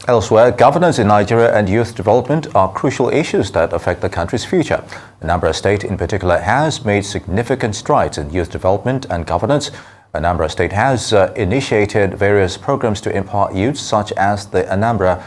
Elsewhere, governance in Nigeria and youth development are crucial issues that affect the country's future. Anambra State, in particular, has made significant strides in youth development and governance. Anambra State has initiated various programs to empower youth, such as the Anambra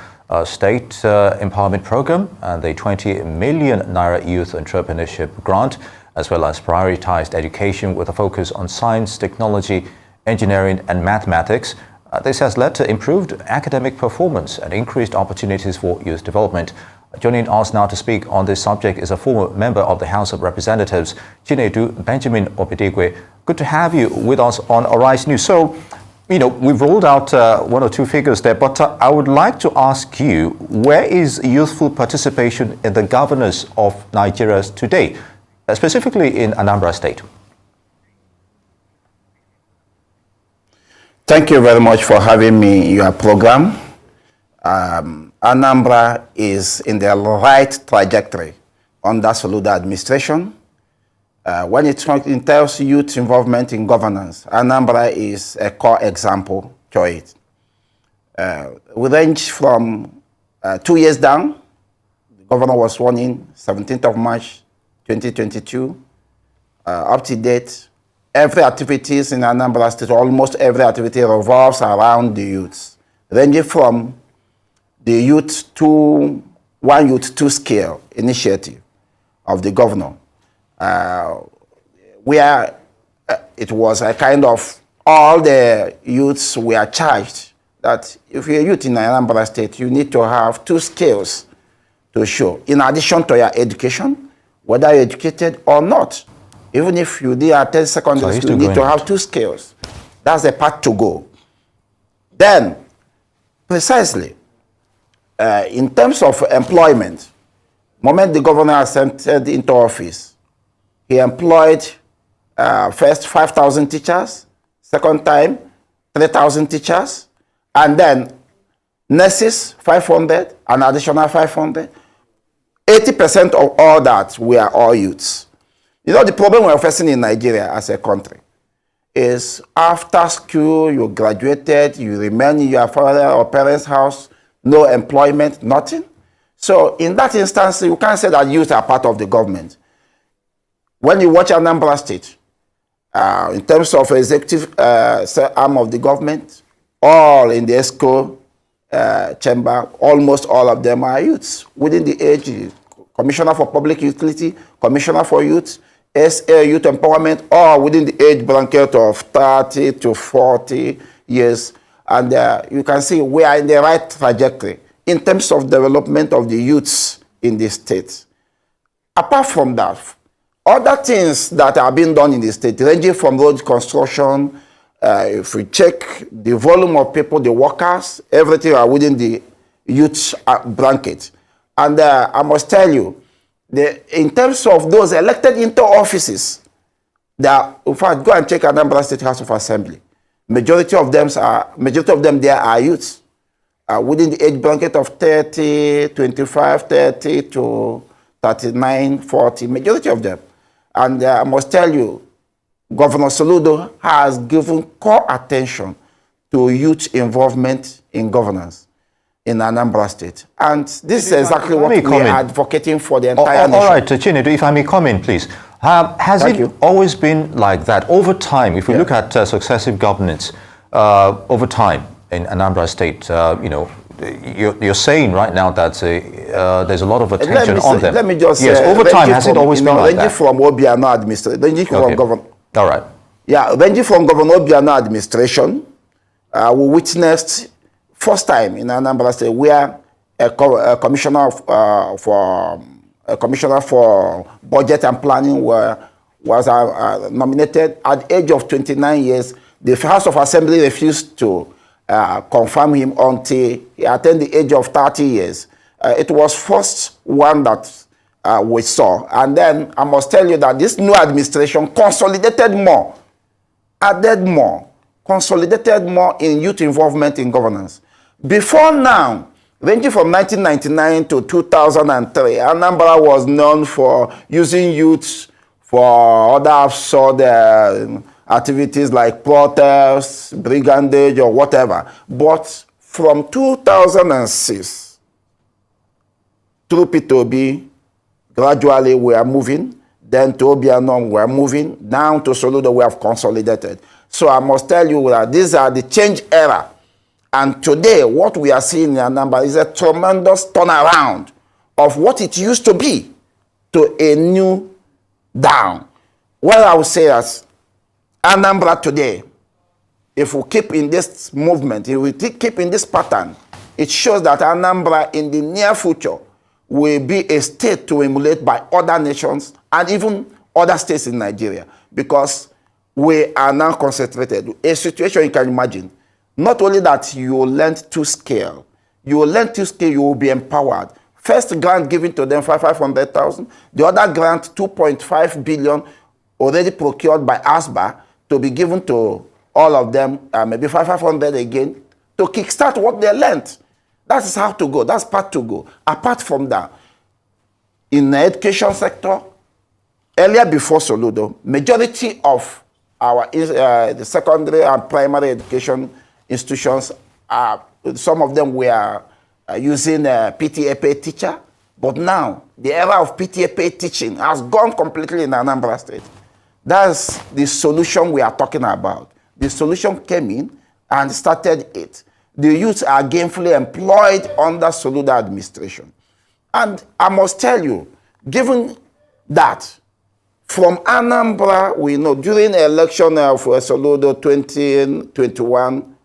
State Empowerment Program and the 20 million Naira Youth Entrepreneurship Grant, as well as prioritized education with a focus on science, technology, engineering, and mathematics. This has led to improved academic performance and increased opportunities for youth development. Joining us now to speak on this subject is a former member of the House of Representatives, Chinedu Benjamin Obidigwe. Good to have you with us on Arise News. So, we've rolled out one or two figures there, but I would like to ask you, where is youthful participation in the governance of Nigeria today, specifically in Anambra State? Thank you very much for having me in your program. Anambra is in the right trajectory under Soludo administration. When it entails youth involvement in governance, Anambra is a core example to it. We range from 2 years down. The governor was sworn in 17th of March 2022. Up to date, every activities in Anambra State, almost every activity revolves around the youths, ranging from the youth to one youth two scale initiative of the governor, where it was a kind of all the youths were charged that if you're a youth in Anambra State, you need to have two skills to show, in addition to your education, whether you're educated or not. Even if you did attend secondary school, you need to have two skills. That's the path to go. Then, precisely, in terms of employment, the moment the governor ascended into office, he employed first 5,000 teachers, second time 3,000 teachers, and then nurses 500, an additional 500. 80% of all that were all youths. The problem we're facing in Nigeria as a country is after school, you graduated, you remain in your father or parents' house, no employment, nothing. So in that instance, you can't say that youth are part of the government. When you watch Anambra State, in terms of executive arm of the government, all in the ESCO chamber, almost all of them are youths within the age, Commissioner for Public Utility, Commissioner for Youth, SA Youth Empowerment, or within the age bracket of 30 to 40 years. And you can see we are in the right trajectory in terms of development of the youths in the state. Apart from that, other things that are being done in the state, ranging from road construction, if we check the volume of people, the workers, everything are within the youth bracket. And I must tell you, in terms of those elected into offices, in fact, go and check Anambra State House of Assembly. Majority of them there are youths within the age bracket of 25, 30 to 39, 40, majority of them. And I must tell you, Governor Soludo has given core attention to youth involvement in governance in Anambra State. And this is exactly what we are advocating for the entire nation. All right, Chinedu, if I may come in, please. Has it always been like that? Over time, if we look at successive governance, over time in Anambra State, you're saying right now that there's a lot of attention on them. Let me just say, yes, over time, has it always been like that? Ranging from Obiano administration, ranging from governor. All right. Yeah, ranging from Governor Obiano administration, we witnessed first time in Anambra State where a commissioner for budget and planning was nominated at the age of 29 years. The House of Assembly refused to confirm him until he attained the age of 30 years. It was first one that we saw. And then I must tell you that this new administration consolidated more, added more, consolidated more in youth involvement in governance. Before now, ranging from 1999 to 2003, Anambra was known for using youth for other absurd activities like protests, brigandage, or whatever. But from 2006 through P2B, gradually we are moving. Then to Obianom, we are moving. Down to Soludo, we have consolidated. So I must tell you that these are the change era. And today, what we are seeing in Anambra is a tremendous turnaround of what it used to be to a new down. Well, I would say that Anambra today, if we keep in this movement, if we keep in this pattern, it shows that Anambra in the near future will be a state to emulate by other nations and even other states in Nigeria, because we are now concentrated. A situation you can imagine, not only that you learn to scale, you will be empowered. First grant given to them, 500,000. The other grant, 2.5 billion, already procured by APGA to be given to all of them, maybe 500 again, to kickstart what they learned. That is how to go. That's part to go. Apart from that, in the education sector, earlier before Soludo, majority of our the secondary and primary education institutions, some of them were using PTA teacher, but now the era of PTA teaching has gone completely in Anambra State. That's the solution we are talking about. The solution came in and started it. The youths are gainfully employed under Soludo administration. And I must tell you, given that, from Anambra, we know during the election of Soludo 2021,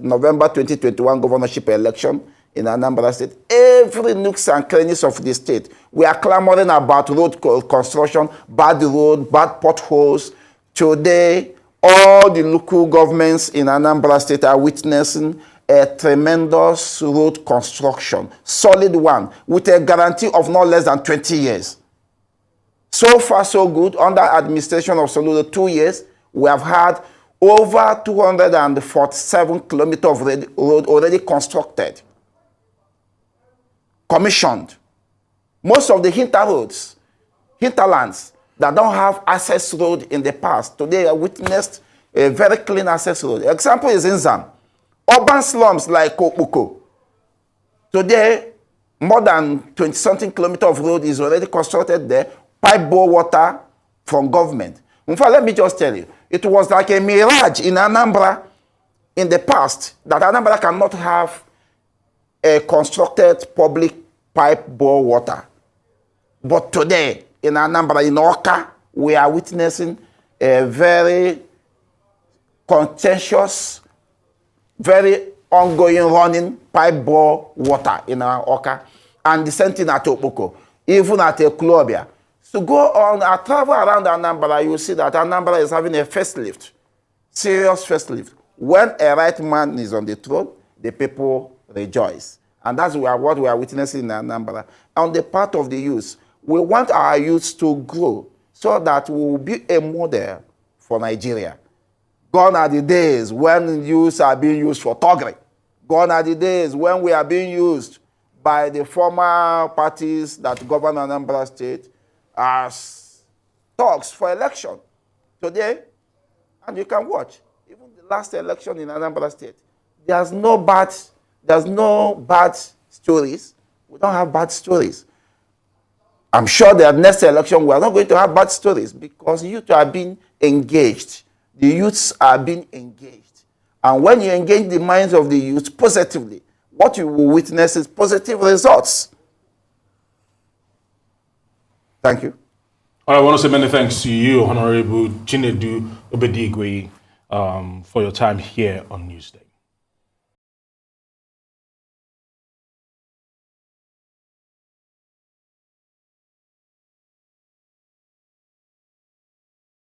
November 2021 governorship election in Anambra State, every nooks and crannies of the state, we are clamoring about road construction, bad road, bad potholes. Today, all the local governments in Anambra State are witnessing a tremendous road construction, solid one, with a guarantee of not less than 20 years. So far, so good. Under administration of Soludo, 2 years, we have had over 247 kilometers of road already constructed, commissioned. Most of the hinterlands that don't have access road in the past, today I witnessed a very clean access road. Example is Inzam. Urban slums like Kopuko. Today, more than 20-something kilometers of road is already constructed there, pipe bore water from government. In fact, let me just tell you, it was like a mirage in Anambra in the past that Anambra cannot have a constructed public pipe bore water. But today, in Anambra, in Oka, we are witnessing a very contentious, very ongoing running pipe bore water in our Oka, and the same thing at Opoko, even at Ekulobia. So go on, I travel around Anambra, you see that Anambra is having a facelift, serious facelift. When a right man is on the throne, the people rejoice. And that's what we are witnessing in Anambra. On the part of the youth, we want our youth to grow so that we will be a model for Nigeria. Gone are the days when youths are being used for thuggery. Gone are the days when we are being used by the former parties that govern Anambra State as thugs for election. Today, and you can watch, even the last election in Anambra State, there's no bad stories. We don't have bad stories. I'm sure the next election we are not going to have bad stories because youth are being engaged. The youths are being engaged. And when you engage the minds of the youth positively, what you will witness is positive results. Thank you. I want to say many thanks to you, Honorable Chinedu Obidigwe, for your time here on Newsday.